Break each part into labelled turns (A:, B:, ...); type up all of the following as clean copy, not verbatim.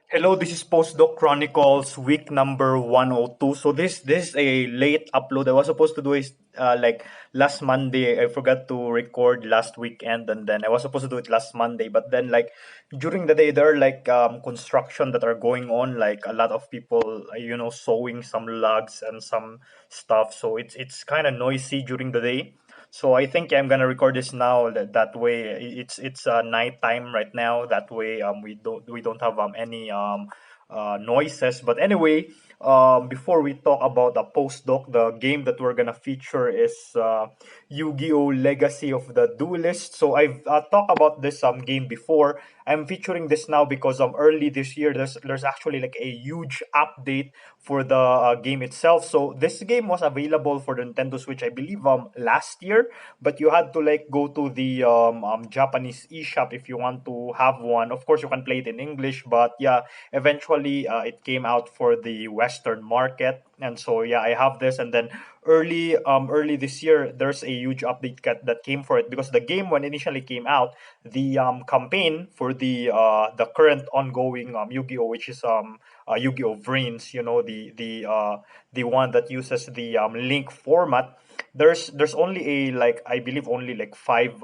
A: Hello, this is Postdoc Chronicles, week number 102. So this is a late upload. I was supposed to do it like last Monday. I forgot to record last weekend, and then I was supposed to do it last Monday. But then like during the day, there are like construction that are going on. Like a lot of people, sewing some logs and some stuff. So it's kind of noisy during the day. So I think I'm gonna record this now. That way, it's night time right now. That way, we don't have any noises. But anyway, before we talk about the postdoc, the game that we're gonna feature is Yu-Gi-Oh! Legacy of the Duelist. So I've talked about this game before. I'm featuring this now because early this year there's actually like a huge update for the game itself. So this game was available for the Nintendo Switch, I believe, last year, but you had to like go to the Japanese eShop if you want to have one. Of course, you can play it in English, but yeah, eventually it came out for the Western market, and so yeah, I have this. And then early this year, there's a huge update that came for it because the game when initially came out, the campaign for the current ongoing Yu-Gi-Oh, which is Yu-Gi-Oh Vrains, the one that uses the link format. There's only a like I believe only like five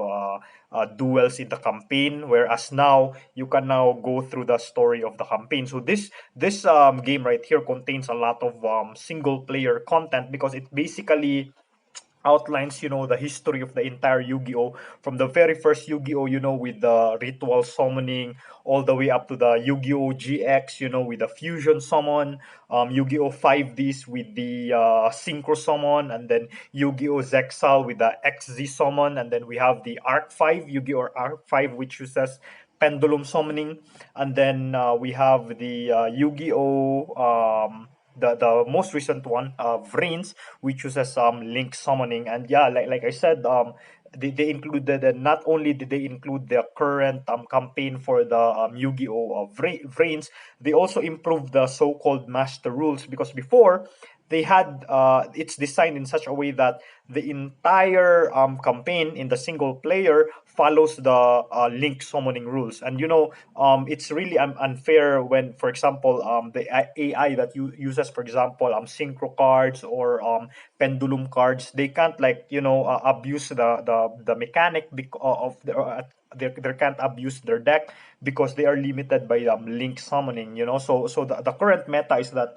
A: duels in the campaign, whereas now you can now go through the story of the campaign. So this game right here contains a lot of single player content because it basically outlines the history of the entire Yu-Gi-Oh, from the very first Yu-Gi-Oh, with the ritual summoning, all the way up to the Yu-Gi-Oh GX, with the fusion summon, Yu-Gi-Oh 5Ds with the synchro summon, and then Yu-Gi-Oh Zexal with the XZ summon, and then we have the Arc 5 Yu-Gi-Oh Arc 5, which uses pendulum summoning, and then we have the Yu-Gi-Oh the most recent one, Vrains, which uses link summoning. And yeah, like I said, they included, not only did they include the current campaign for the Yu-Gi-Oh Vrains, they also improved the so-called master rules, because before they had it's designed in such a way that the entire campaign in the single player follows the link summoning rules. And it's really unfair when, for example, the AI that uses, for example, synchro cards or pendulum cards, they can't like abuse the mechanic of the they can't abuse their deck because they are limited by link summoning. So the current meta is that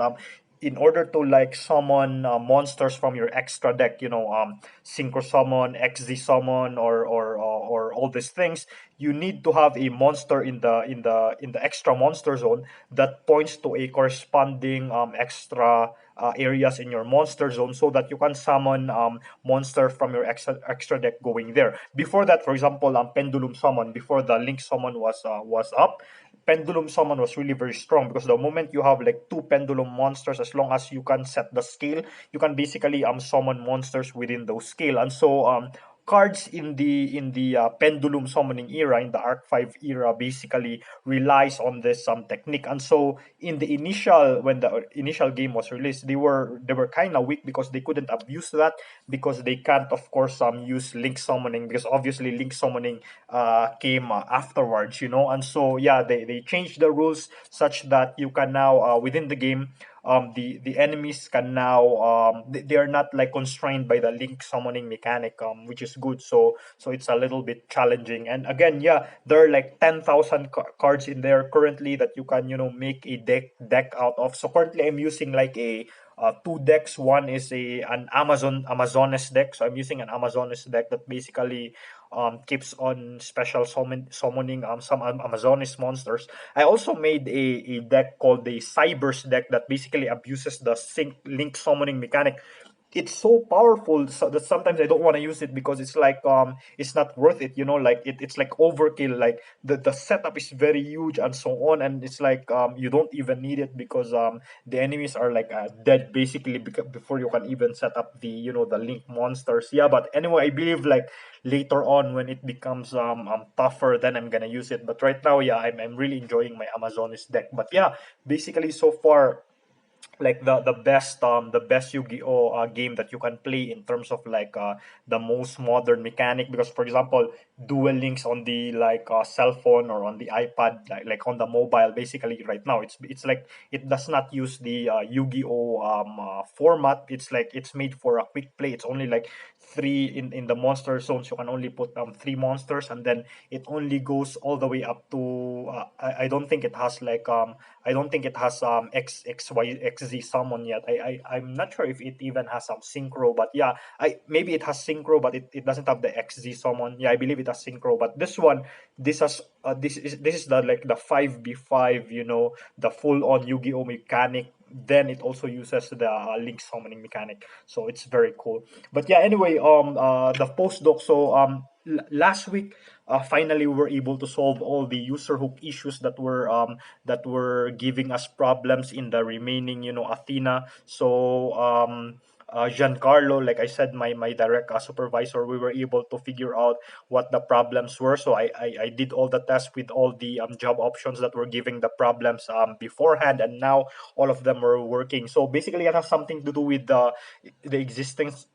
A: in order to like summon monsters from your extra deck, synchro summon, XZ summon, or all these things, you need to have a monster in the extra monster zone that points to a corresponding extra areas in your monster zone, so that you can summon monster from your extra deck going there. Before that, for example, pendulum summon, before the link summon was up, pendulum summon was really very strong, because the moment you have like two pendulum monsters, as long as you can set the scale, you can basically summon monsters within those scale. And so cards in the pendulum summoning era, in the Arc 5 era, basically relies on this technique. And so in the initial when the initial game was released, they were kind of weak because they couldn't abuse that, because they can't, of course, use link summoning, because obviously link summoning came afterwards. And so yeah, they changed the rules such that you can now, within the game, the enemies can now, they are not like constrained by the link summoning mechanic, which is good. So it's a little bit challenging. And again, yeah, there are like 10,000 cards in there currently that you can make a deck out of. So currently I'm using like a two decks. One is an Amazones deck. So I'm using an Amazones deck that basically keeps on special summoning some Amazones monsters. I also made a deck called the Cybers deck that basically abuses the link summoning mechanic. It's so powerful, so that sometimes I don't want to use it, because it's like it's not worth it. Like it's like overkill. Like the setup is very huge and so on, and it's like you don't even need it, because the enemies are like dead basically, before you can even set up the link monsters. Yeah, but anyway, I believe like later on, when it becomes tougher, then I'm gonna use it. But right now, yeah, I'm really enjoying my Amazonis deck. But yeah, basically so far, the best Yu-Gi-Oh game that you can play in terms of the most modern mechanic, because for example dual links on the cell phone or on the iPad, on the mobile, basically right now it's like it does not use the Yu-Gi-Oh format. It's like it's made for a quick play. It's only like three in the monster zones. You can only put three monsters, and then it only goes all the way up to I don't think it has I don't think it has XZ summon yet. I'm not sure if it even has some synchro, but yeah, I maybe it has synchro, but it doesn't have the XZ summon. Yeah, I believe it has synchro, but this is the the 5v5, the full on Yu-Gi-Oh mechanic. Then it also uses the link summoning mechanic, so it's very cool. But yeah, anyway, the postdoc. So last week, finally we were able to solve all the user hook issues that were giving us problems in the remaining, Athena. So Giancarlo, like I said, my direct supervisor, we were able to figure out what the problems were. So I did all the tests with all the job options that were giving the problems beforehand, and now all of them are working. So basically, it has something to do with the existence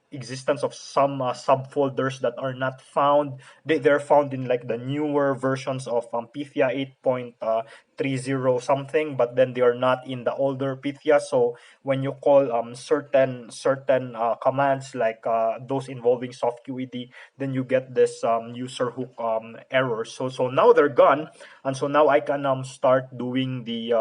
A: of some subfolders that are not found. They're found in like the newer versions of Pythia 8.30 something, but then they are not in the older Pythia. So when you call certain commands like those involving soft QED, then you get this user hook error. So now they're gone, and so now I can start doing the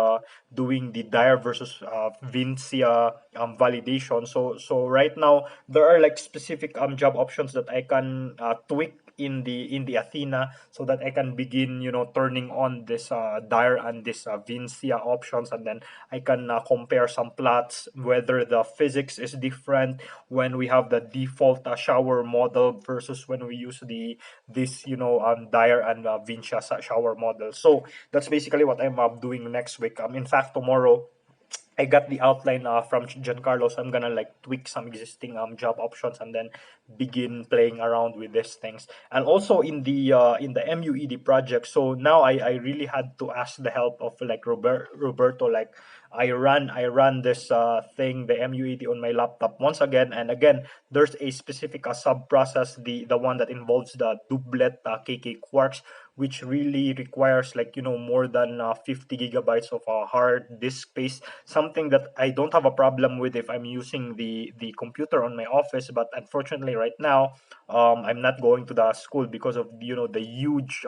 A: dire versus Vincia validation. So right now there are like specific job options that I can tweak in the Athena, so that I can begin, turning on this dire and this Vincia options, and then I can compare some plots whether the physics is different when we have the default shower model versus when we use this dire and Vincia shower model. So that's basically what I'm doing next week. In fact, tomorrow I got the outline from Giancarlo, so I'm gonna like tweak some existing job options and then begin playing around with these things. And also in the MUED project, so now I really had to ask the help of like Roberto. Like I run this thing, the MUED, on my laptop once again and again. There's a specific sub process, the one that involves the doublet KK quarks, which really requires like more than 50 gigabytes of hard disk space, something that I don't have a problem with if I'm using the computer on my office. But unfortunately right now, I'm not going to the school because of the huge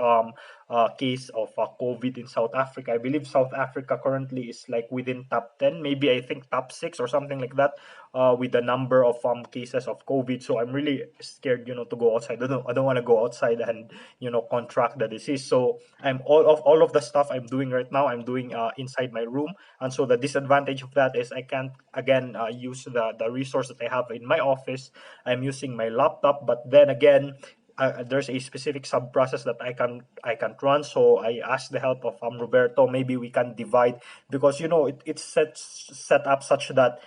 A: case of COVID in South Africa. I believe South Africa currently is like within top 10, maybe I think top 6 or something like that, with the number of cases of COVID. So I'm really scared, to go outside. I don't want to go outside and contract the disease. So all of the stuff I'm doing right now, I'm doing inside my room. And so the disadvantage of that is I can't again use the resource that I have in my office. I'm using my laptop, but then again, there's a specific sub process that I can run. So I asked the help of Roberto. Maybe we can divide, because it's set up such that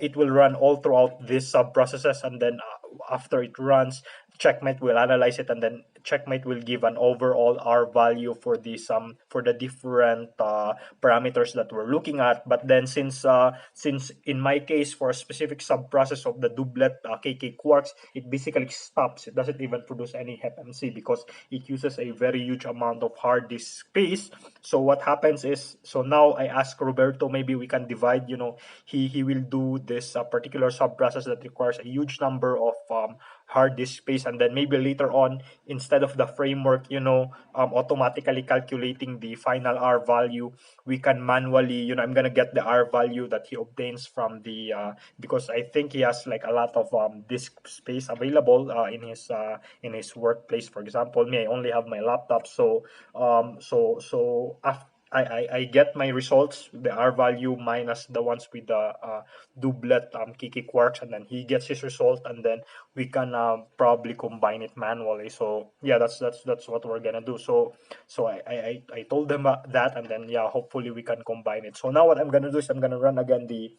A: it will run all throughout these sub processes, and then after it runs, checkmate will analyze it, and then checkmate will give an overall R value for the different parameters that we're looking at. But then since in my case, for a specific sub process of the doublet KK quarks, it basically stops. It doesn't even produce any FMC because it uses a very huge amount of hard disk space. So what happens is, so now I ask Roberto, maybe we can divide. He will do this particular sub process that requires a huge number of hard disk space, and then maybe later on, instead of the framework automatically calculating the final R value, we can manually, I'm gonna get the R value that he obtains from the because I think he has like a lot of disk space available in his workplace. For example, me, I only have my laptop. So I get my results, the R value minus the ones with the doublet Kiki quarks, and then he gets his result, and then we can probably combine it manually. So yeah, that's what we're gonna do. So I told them that, and then yeah, hopefully we can combine it. So now what I'm gonna do is I'm gonna run again the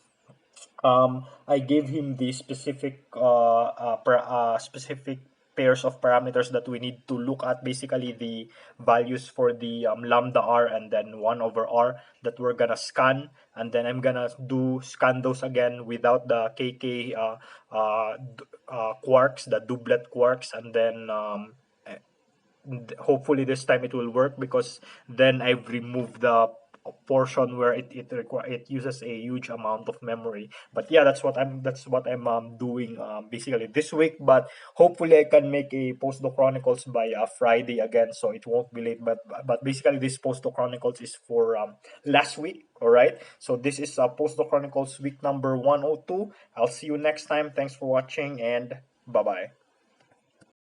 A: I gave him the specific specific pairs of parameters that we need to look at, basically the values for the lambda r and then 1 over r that we're gonna scan, and then I'm gonna do scan those again without the kk quarks, the doublet quarks, and then hopefully this time it will work, because then I've removed the portion where it uses a huge amount of memory. But yeah, that's what I'm doing basically this week. But hopefully I can make a Postdoc Chronicles by Friday again, so it won't be late. But basically this Postdoc Chronicles is for last week. All right, so this is Postdoc Chronicles week number 102. I'll see you next time. Thanks for watching, and bye bye.